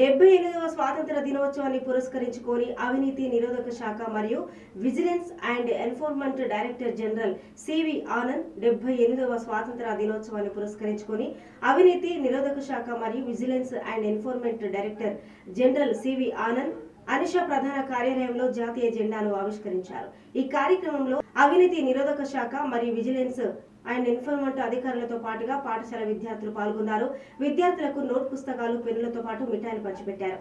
78వ స్వాతంత్ర దినోత్సవాన్ని పురస్కరించుకొని అవినీతి నిరోధక శాఖ మరియు vigilance and enforcement director general CV Anand 78వ స్వాతంత్ర దినోత్సవాన్ని పురస్కరించుకొని అవినీతి నిరోధక శాఖ మరియు vigilance and enforcement director general CV Anand అనిషా ప్రధాన కార్యాలయంలో జాతీయ జెండాను ఆవిష్కరించారు. ఈ కార్యక్రమంలో అవినీతి నిరోధక శాఖ మరియు విజిలెన్స్ అండ్ ఎన్ఫోర్స్మెంట్ అధికారులతో పాటుగా పాఠశాల విద్యార్థులు పాల్గొన్నారు. విద్యార్థులకు నోట్ పుస్తకాలు, పెన్నులతో పాటు మిఠాయిలు పంచిపెట్టారు.